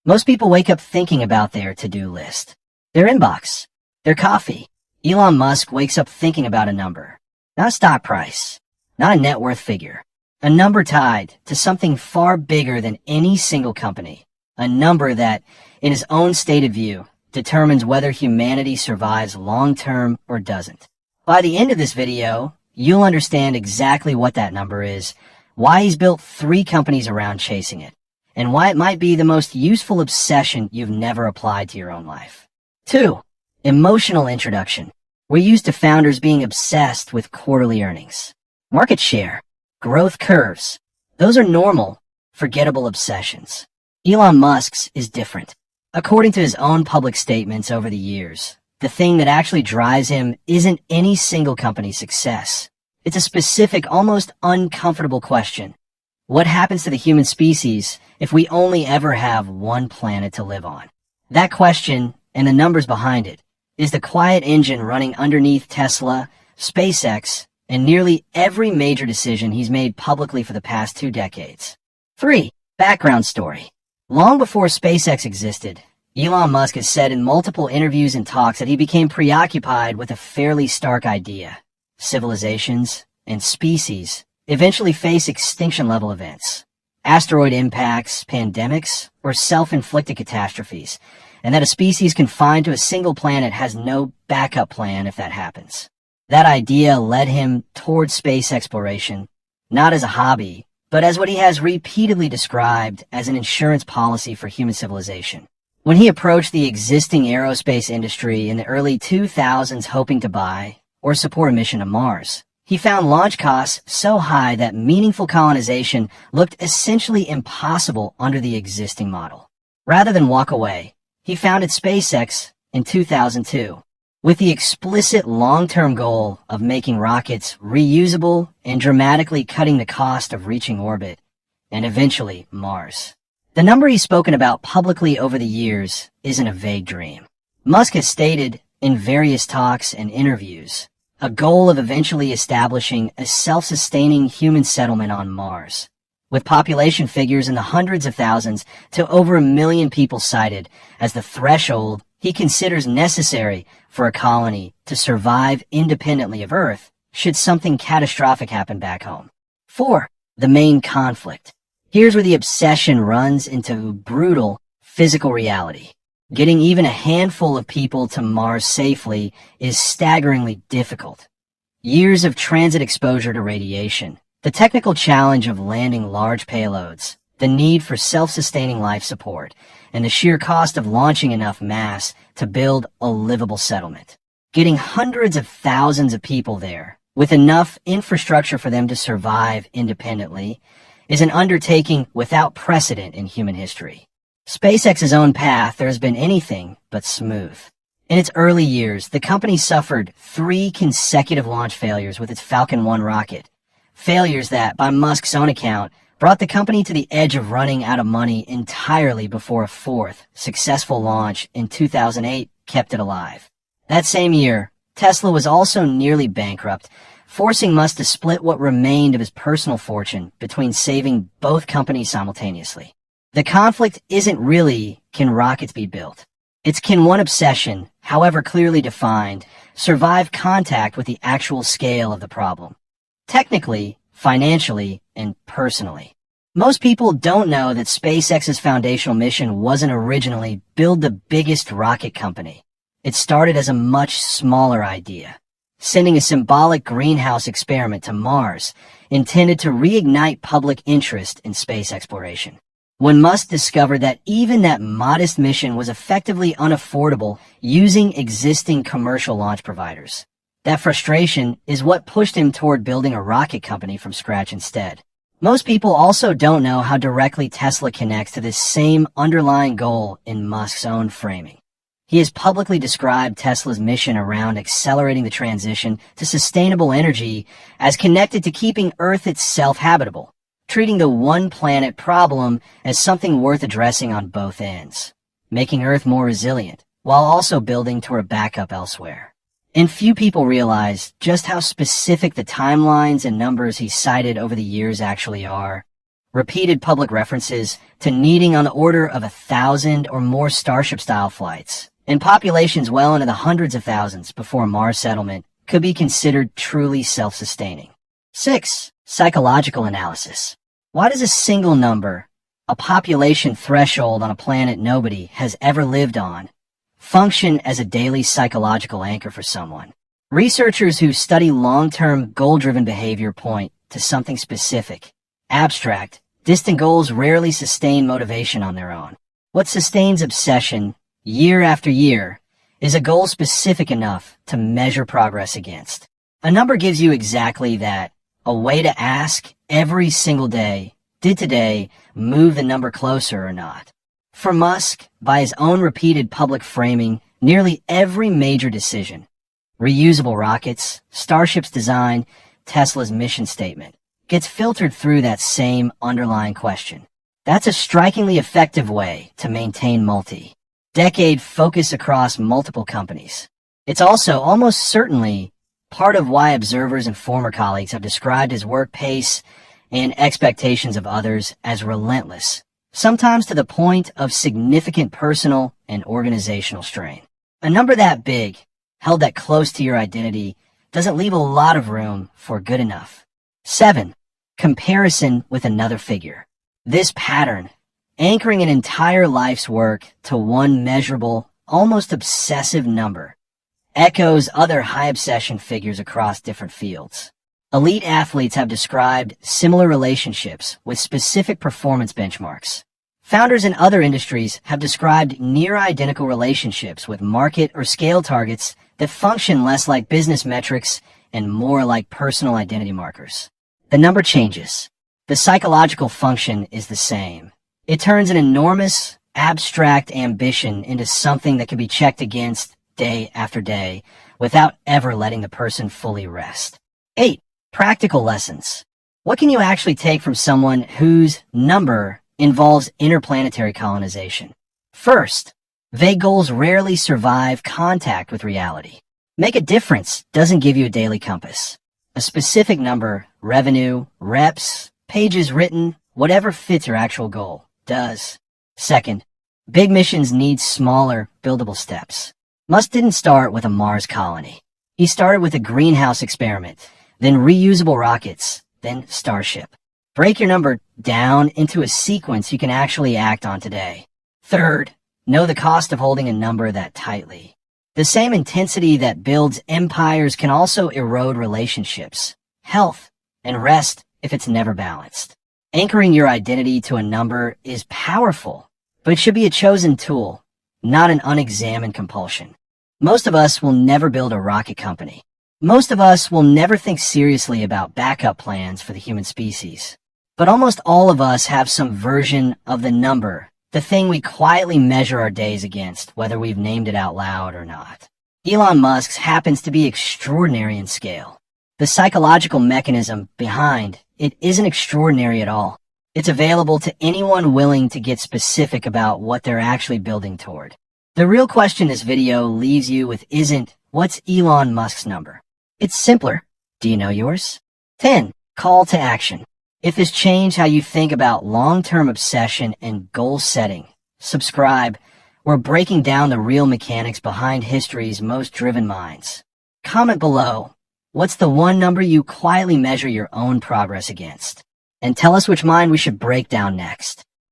Most people wake up thinking about their to-do list, their inbox, their coffee. Elon Musk wakes up thinking about a number, not a stock price, not a net worth figure, a number tied to something far bigger than any single company, a number that, in his own stated view, determines whether humanity survives long-term or doesn't. By the end of this video, you'll understand exactly what that number is, why he's built 3 companies around chasing it, and why it might be the most useful obsession you've never applied to your own life. 2. Emotional introduction. We're used to founders being obsessed with quarterly earnings, market share, growth curves. Those are normal, forgettable obsessions. Elon Musk's is different. According to his own public statements over the years, the thing that actually drives him isn't any single company's success. It's a specific, almost uncomfortable question. What happens to the human species if we only ever have one planet to live on? That question, and the numbers behind it, is the quiet engine running underneath Tesla, SpaceX, and nearly every major decision he's made publicly for the past 2 decades. 3. Background story. Long before SpaceX existed, Elon Musk has said in multiple interviews and talks that he became preoccupied with a fairly stark idea. Civilizations and species eventually face extinction-level events, asteroid impacts, pandemics, or self-inflicted catastrophes, and that a species confined to a single planet has no backup plan if that happens. That idea led him towards space exploration, not as a hobby, but as what he has repeatedly described as an insurance policy for human civilization. When he approached the existing aerospace industry in the early 2000s hoping to buy or support a mission to Mars, he found launch costs so high that meaningful colonization looked essentially impossible under the existing model. Rather than walk away, he founded SpaceX in 2002, with the explicit long-term goal of making rockets reusable and dramatically cutting the cost of reaching orbit, and eventually Mars. The number he's spoken about publicly over the years isn't a vague dream. Musk has stated in various talks and interviews a goal of eventually establishing a self-sustaining human settlement on Mars, with population figures in the hundreds of thousands to over 1 million people cited as the threshold he considers necessary for a colony to survive independently of Earth should something catastrophic happen back home. 4. The main conflict. Here's where the obsession runs into brutal physical reality. Getting even a handful of people to Mars safely is staggeringly difficult. Years of transit exposure to radiation, the technical challenge of landing large payloads, the need for self-sustaining life support, and the sheer cost of launching enough mass to build a livable settlement. Getting hundreds of thousands of people there, with enough infrastructure for them to survive independently, is an undertaking without precedent in human history. SpaceX's own path there has been anything but smooth. In its early years, the company suffered 3 consecutive launch failures with its Falcon 1 rocket. Failures that, by Musk's own account, brought the company to the edge of running out of money entirely before a 4th, successful launch in 2008 kept it alive. That same year, Tesla was also nearly bankrupt, forcing Musk to split what remained of his personal fortune between saving both companies simultaneously. The conflict isn't really, can rockets be built? It's, can one obsession, however clearly defined, survive contact with the actual scale of the problem? Technically, financially, and personally. Most people don't know that SpaceX's foundational mission wasn't originally build the biggest rocket company. It started as a much smaller idea, sending a symbolic greenhouse experiment to Mars intended to reignite public interest in space exploration. When Musk discovered that even that modest mission was effectively unaffordable using existing commercial launch providers. That frustration is what pushed him toward building a rocket company from scratch instead. Most people also don't know how directly Tesla connects to this same underlying goal in Musk's own framing. He has publicly described Tesla's mission around accelerating the transition to sustainable energy as connected to keeping Earth itself habitable, treating the one planet problem as something worth addressing on both ends, making Earth more resilient, while also building toward a backup elsewhere. And few people realize just how specific the timelines and numbers he cited over the years actually are. repeated public references to needing on the order of 1,000 or more Starship-style flights, and populations well into the hundreds of thousands before Mars settlement could be considered truly self-sustaining. 6. Psychological analysis. Why does a single number, a population threshold on a planet nobody has ever lived on, function as a daily psychological anchor for someone? Researchers who study long-term goal-driven behavior point to something specific. Abstract, distant goals rarely sustain motivation on their own. What sustains obsession, year after year, is a goal specific enough to measure progress against. A number gives you exactly that, a way to ask every single day, did today move the number closer or not? For Musk, by his own repeated public framing, nearly every major decision, reusable rockets, Starship's design, Tesla's mission statement, gets filtered through that same underlying question. That's a strikingly effective way to maintain multi-decade focus across multiple companies. It's also almost certainly part of why observers and former colleagues have described his work pace and expectations of others as relentless, sometimes to the point of significant personal and organizational strain. A number that big, held that close to your identity, doesn't leave a lot of room for good enough. 7. Comparison with another figure. This pattern, anchoring an entire life's work to one measurable, almost obsessive number, echoes other high obsession figures across different fields. Elite athletes have described similar relationships with specific performance benchmarks. Founders in other industries have described near-identical relationships with market or scale targets that function less like business metrics and more like personal identity markers. The number changes. The psychological function is the same. It turns an enormous, abstract ambition into something that can be checked against day after day without ever letting the person fully rest. 8. Practical lessons. What can you actually take from someone whose number involves interplanetary colonization? First, vague goals rarely survive contact with reality. Make a difference doesn't give you a daily compass. A specific number, revenue, reps, pages written, whatever fits your actual goal, does. Second, big missions need smaller, buildable steps. Musk didn't start with a Mars colony. He started with a greenhouse experiment, then reusable rockets, then Starship. Break your number down into a sequence you can actually act on today. Third, know the cost of holding a number that tightly. The same intensity that builds empires can also erode relationships, health, and rest if it's never balanced. Anchoring your identity to a number is powerful, but it should be a chosen tool, not an unexamined compulsion. Most of us will never build a rocket company. Most of us will never think seriously about backup plans for the human species. But almost all of us have some version of the number, the thing we quietly measure our days against, whether we've named it out loud or not. Elon Musk's happens to be extraordinary in scale. The psychological mechanism behind it isn't extraordinary at all. It's available to anyone willing to get specific about what they're actually building toward. The real question this video leaves you with isn't, what's Elon Musk's number? It's simpler. Do you know yours? 10. Call to action. If this changed how you think about long-term obsession and goal setting, subscribe. We're breaking down the real mechanics behind history's most driven minds. Comment below. What's the one number you quietly measure your own progress against? And tell us which mind we should break down next.